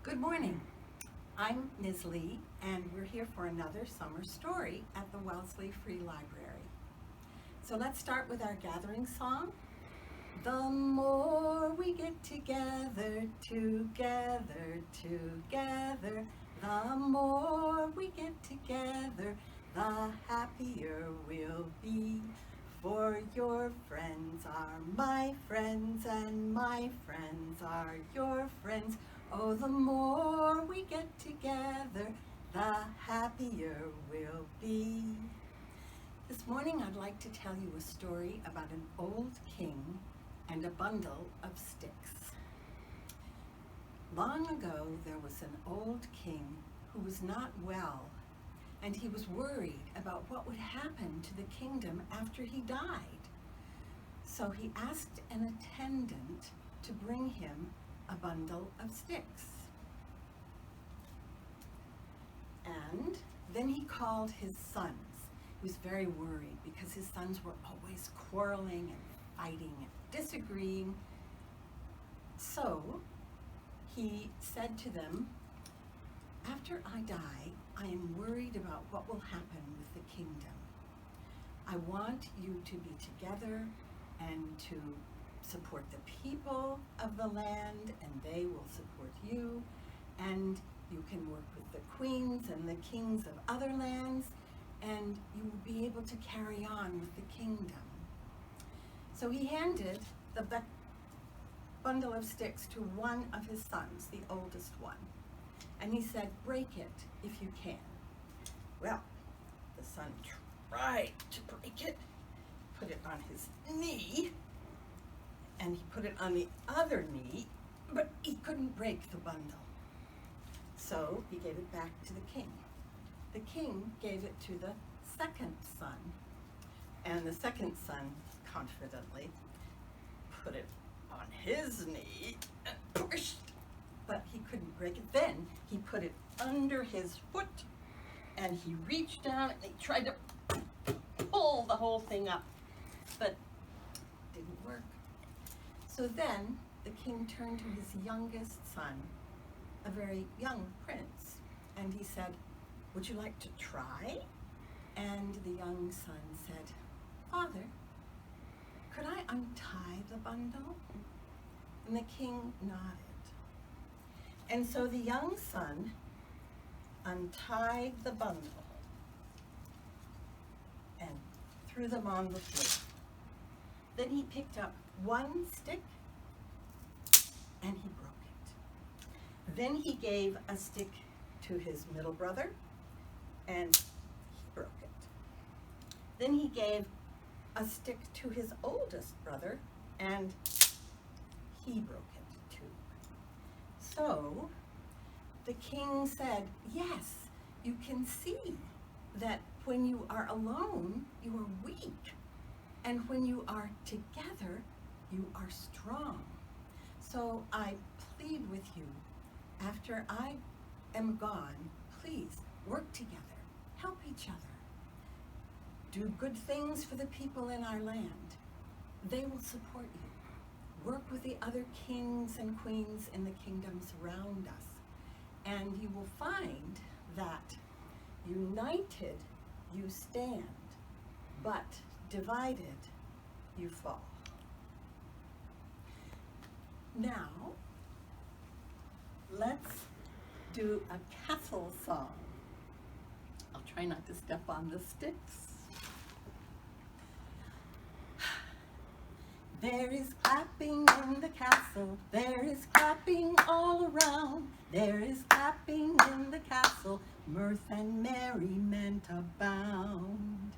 Good morning. I'm Ms. Lee, and we're here for another summer story at the Wellesley Free Library. So let's start with our gathering song. The more we get together, together, the more we get together, the happier we'll be. For your friends are my friends, and my friends are your friends. Oh, the more we get together, the happier we'll be. This morning I'd like to tell you a story about an old king and a bundle of sticks. Long ago there was an old king who was not well, and he was worried about what would happen to the kingdom after he died. So he asked an attendant to bring him a bundle of sticks. And then he called his sons. He was very worried because his sons were always quarreling and fighting and disagreeing. So he said to them, "After I die, I am worried about what will happen with the kingdom. I want you to be together and to support the people of the land, and they will support you, and you can work with the queens and the kings of other lands, and you will be able to carry on with the kingdom." So he handed the bundle of sticks to one of his sons, the oldest one, and he said, "Break it if you can." Well, the son tried to break it, put it on his knee, and he put it on the other knee, but he couldn't break the bundle. So he gave it back to the king. The king gave it to the second son, and the second son confidently put it on his knee and pushed, but he couldn't break it. Then he put it under his foot, and he reached down and he tried to pull the whole thing up, but it didn't work. So then the king turned to his youngest son, a very young prince, and he said, "Would you like to try?" And the young son said, "Father, could I untie the bundle?" And the king nodded. And so the young son untied the bundle and threw them on the floor. Then he picked up one stick and he broke it. Then he gave a stick to his middle brother and he broke it. Then he gave a stick to his oldest brother and he broke it too. So the king said, "Yes, you can see that when you are alone, you are weak. And when you are together, you are strong. So I plead with you, after I am gone, please work together, help each other. Do good things for the people in our land. They will support you. Work with the other kings and queens in the kingdoms around us. And you will find that united you stand, but divided you fall." Now, let's do a castle song. I'll try not to step on the sticks. There is clapping in the castle, there is clapping all around. There is clapping in the castle, mirth and merriment abound.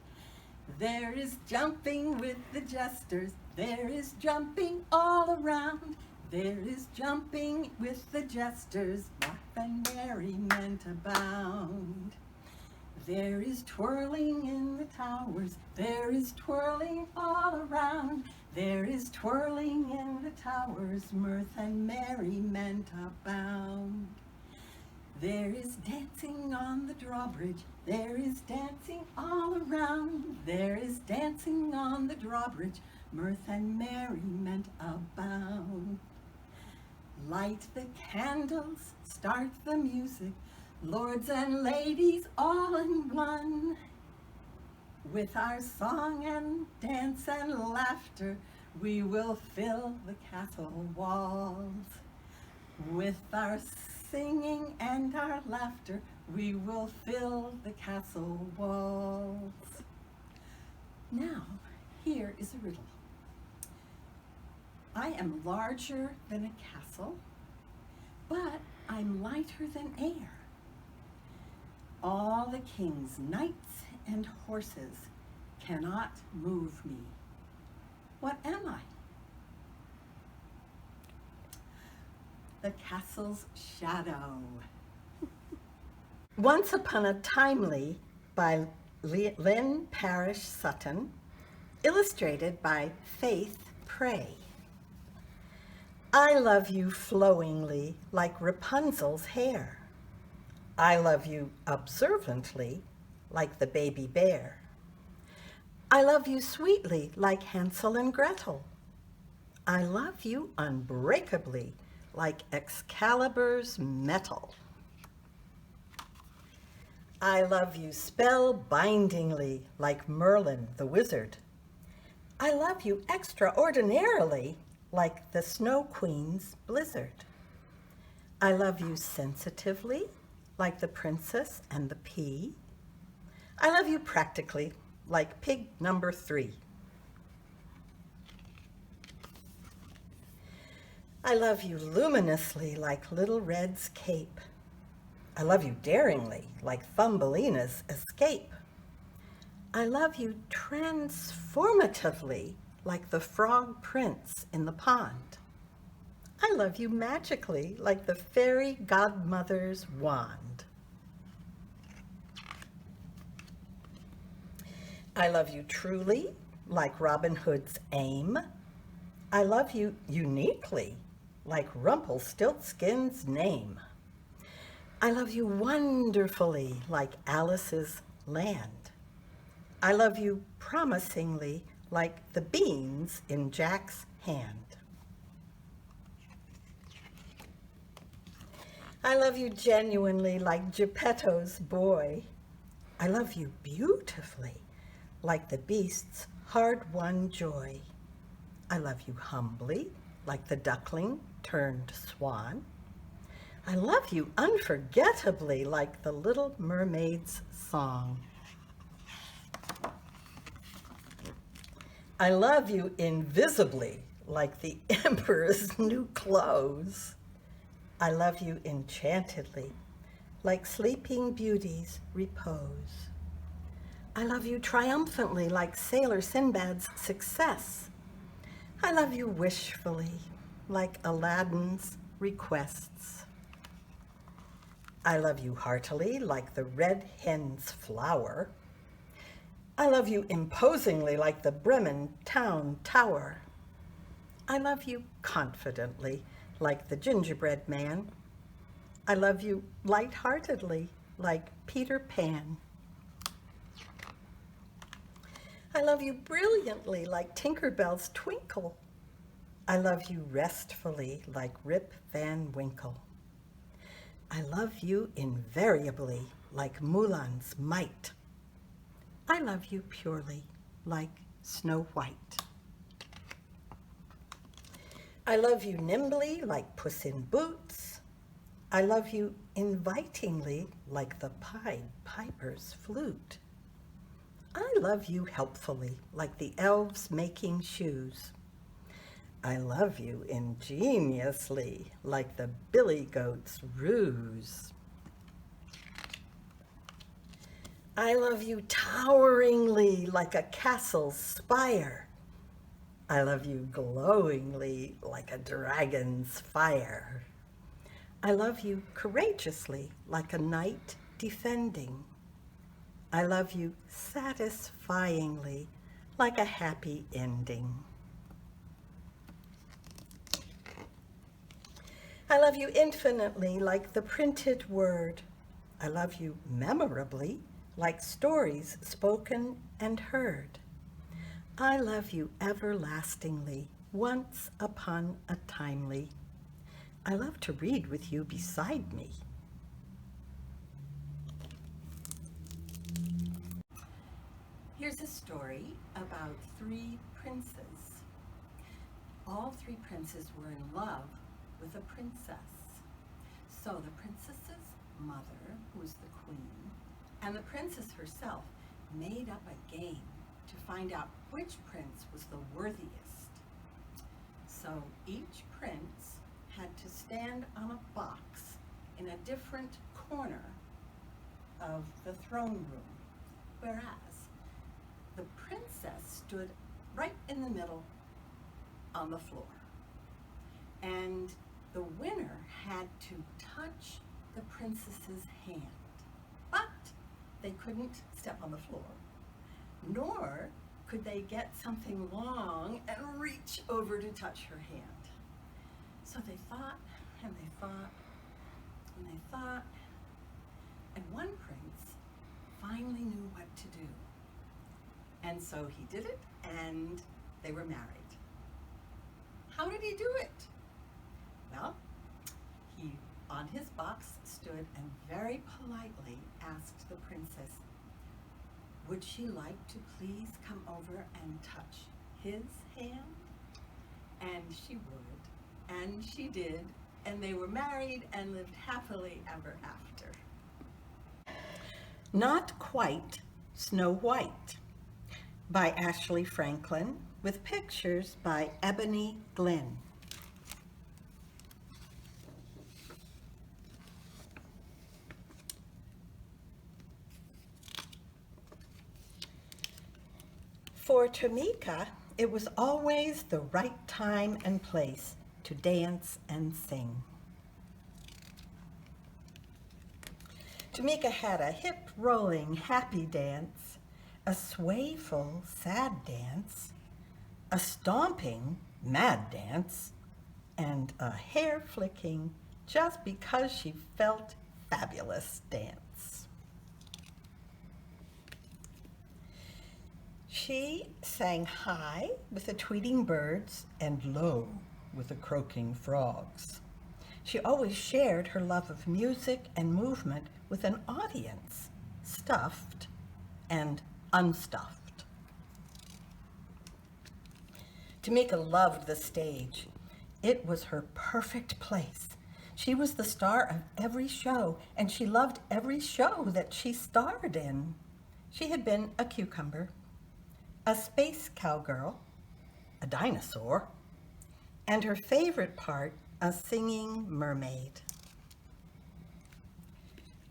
There is jumping with the jesters, there is jumping all around. There is jumping with the jesters, mirth and merriment abound. There is twirling in the towers, there is twirling all around. There is twirling in the towers, mirth and merriment abound. There is dancing on the drawbridge, there is dancing all around. There is dancing on the drawbridge, mirth and merriment abound. Light the candles, start the music, lords and ladies all in one. With our song and dance and laughter, we will fill the castle walls. With our singing and our laughter, we will fill the castle walls. Now, here is a riddle. I am larger than a castle, but I'm lighter than air. All the king's knights and horses cannot move me. What am I? The castle's shadow. Once Upon a Timely by Lynn Parrish Sutton, illustrated by Faith Pray. I love you flowingly like Rapunzel's hair. I love you observantly like the baby bear. I love you sweetly like Hansel and Gretel. I love you unbreakably like Excalibur's metal. I love you spellbindingly like Merlin the wizard. I love you extraordinarily like the Snow Queen's blizzard. I love you sensitively like the princess and the pea. I love you practically like pig number 3. I love you luminously like Little Red's cape. I love you daringly like Thumbelina's escape. I love you transformatively like the frog prince in the pond. I love you magically like the fairy godmother's wand. I love you truly like Robin Hood's aim. I love you uniquely like Rumpelstiltskin's name. I love you wonderfully like Alice's land. I love you promisingly like the beans in Jack's hand. I love you genuinely like Geppetto's boy. I love you beautifully like the beast's hard-won joy. I love you humbly like the duckling turned swan. I love you unforgettably like the Little Mermaid's song. I love you invisibly like the emperor's new clothes. I love you enchantedly like Sleeping Beauty's repose. I love you triumphantly like Sailor Sinbad's success. I love you wishfully like Aladdin's requests. I love you heartily like the red hen's flower. I love you imposingly like the Bremen town tower. I love you confidently like the gingerbread man. I love you lightheartedly like Peter Pan. I love you brilliantly like Tinkerbell's twinkle. I love you restfully like Rip Van Winkle. I love you invariably like Mulan's might. I love you purely like Snow White. I love you nimbly like Puss in Boots. I love you invitingly like the Pied Piper's flute. I love you helpfully like the elves making shoes. I love you ingeniously like the billy goat's ruse. I love you toweringly like a castle's spire. I love you glowingly like a dragon's fire. I love you courageously like a knight defending. I love you satisfyingly like a happy ending. I love you infinitely like the printed word. I love you memorably like stories spoken and heard. I love you everlastingly, once upon a timely. I love to read with you beside me. Here's a story about three princes. All three princes were in love with a princess. So the princess's mother, who was the queen, and the princess herself made up a game to find out which prince was the worthiest. So each prince had to stand on a box in a different corner of the throne room, whereas the princess stood right in the middle on the floor. And the winner had to touch the princess's hand, but they couldn't step on the floor, nor could they get something long and reach over to touch her hand. So they thought, and they thought, and they thought, and one prince finally knew what to do. And so he did it, and they were married. How did he do it? Well, he, on his box, stood and very politely asked the princess, would she like to please come over and touch his hand? And she would, and she did, and they were married and lived happily ever after. Not Quite Snow White by Ashley Franklin, with pictures by Ebony Glynn. For Tamika, it was always the right time and place to dance and sing. Tamika had a hip-rolling happy dance, a swayful sad dance, a stomping mad dance, and a hair-flicking just because she felt fabulous dance. She sang high with the tweeting birds and low with the croaking frogs. She always shared her love of music and movement with an audience, stuffed and unstuffed. Tamika loved the stage. It was her perfect place. She was the star of every show, and she loved every show that she starred in. She had been a cucumber, a space cowgirl, a dinosaur, and her favorite part, a singing mermaid.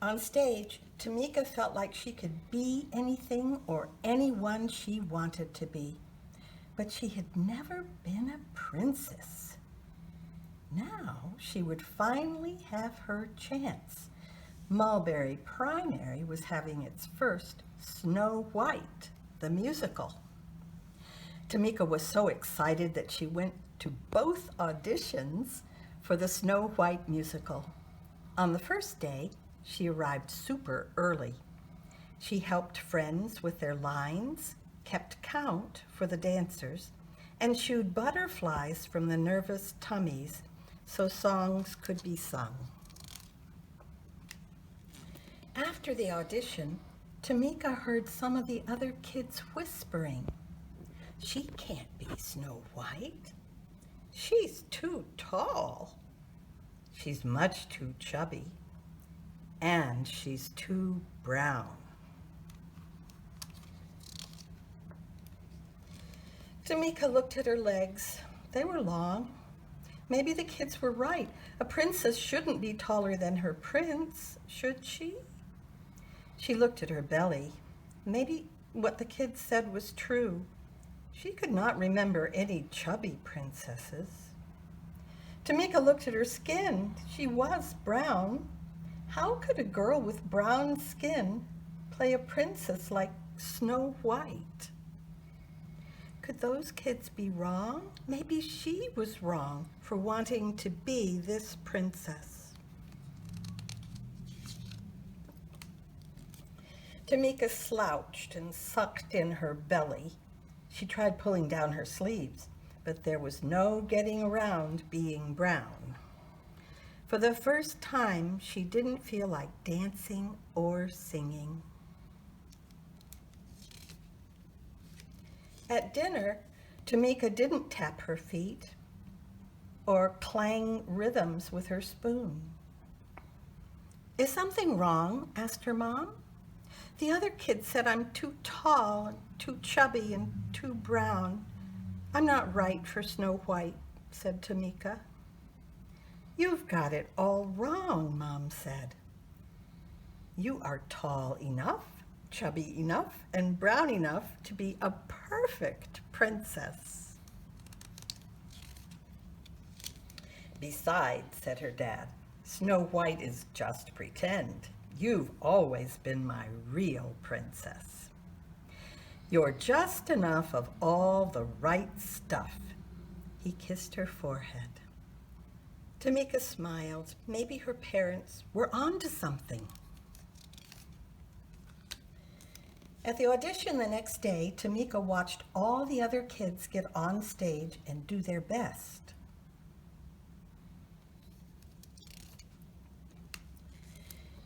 On stage, Tamika felt like she could be anything or anyone she wanted to be, but she had never been a princess. Now she would finally have her chance. Mulberry Primary was having its first Snow White, the musical. Tamika was so excited that she went to both auditions for the Snow White musical. On the first day, she arrived super early. She helped friends with their lines, kept count for the dancers, and shooed butterflies from the nervous tummies so songs could be sung. After the audition, Tamika heard some of the other kids whispering, "She can't be Snow White. She's too tall. She's much too chubby. And she's too brown." Tamika looked at her legs. They were long. Maybe the kids were right. A princess shouldn't be taller than her prince, should she? She looked at her belly. Maybe what the kids said was true. She could not remember any chubby princesses. Tamika looked at her skin. She was brown. How could a girl with brown skin play a princess like Snow White? Could those kids be wrong? Maybe she was wrong for wanting to be this princess. Tamika slouched and sucked in her belly. She tried pulling down her sleeves, but there was no getting around being brown. For the first time, she didn't feel like dancing or singing. At dinner, Tamika didn't tap her feet or clang rhythms with her spoon. "Is something wrong?" asked her mom. "The other kids said I'm too tall, and too chubby, and too brown. I'm not right for Snow White," said Tamika. "You've got it all wrong," Mom said. "You are tall enough, chubby enough, and brown enough to be a perfect princess." "Besides," said her dad, "Snow White is just pretend. You've always been my real princess. You're just enough of all the right stuff." He kissed her forehead. Tamika smiled. Maybe her parents were on to something. At the audition the next day, Tamika watched all the other kids get on stage and do their best.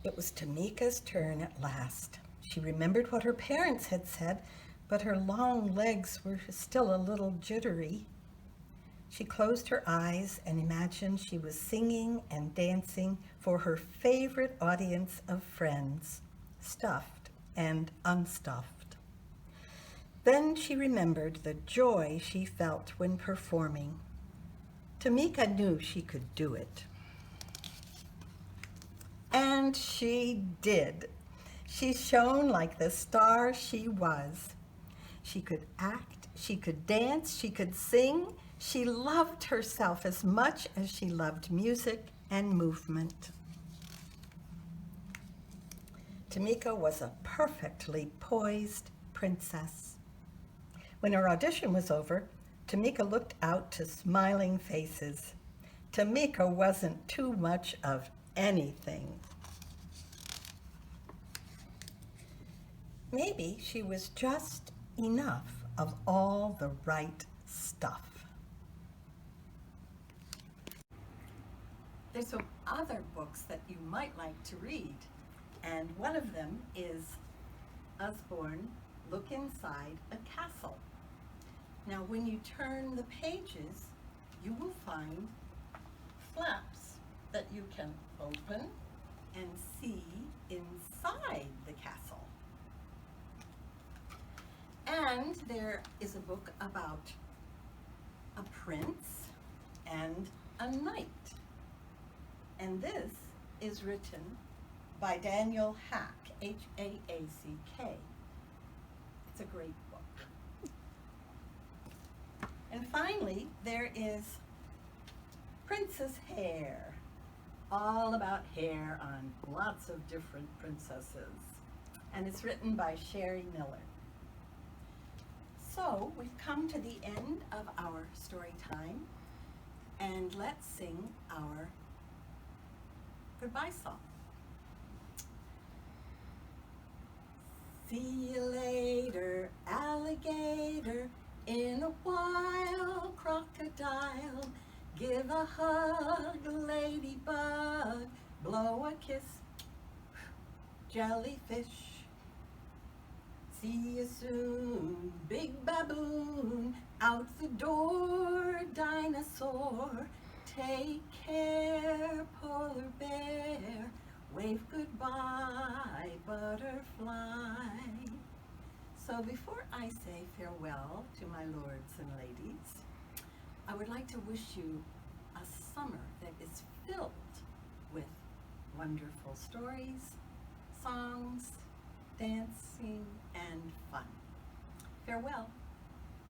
It was Tamika's turn at last. She remembered what her parents had said, but her long legs were still a little jittery. She closed her eyes and imagined she was singing and dancing for her favorite audience of friends, stuffed and unstuffed. Then she remembered the joy she felt when performing. Tamika knew she could do it. And she did. She shone like the star she was. She could act, she could dance, she could sing. She loved herself as much as she loved music and movement. Tamika was a perfectly poised princess. When her audition was over, Tamika looked out to smiling faces. Tamika wasn't too much of anything. Maybe she was just enough of all the right stuff. There's some other books that you might like to read, and one of them is Usborne, Look Inside a Castle. Now, when you turn the pages, you will find flaps that you can open and see inside the castle. And there is a book about a prince and a knight. And this is written by Daniel Hack, H-A-A-C-K. It's a great book. And finally, there is Princess Hair, all about hair on lots of different princesses. And it's written by Sherry Miller. So we've come to the end of our story time, and let's sing our goodbye song. See you later, alligator, in a while, crocodile. Give a hug, ladybug, blow a kiss, jellyfish. See you soon, big baboon, out the door, dinosaur. Take care, polar bear, wave goodbye, butterfly. So before I say farewell to my lords and ladies, I would like to wish you a summer that is filled with wonderful stories, songs, dancing, and fun. Farewell.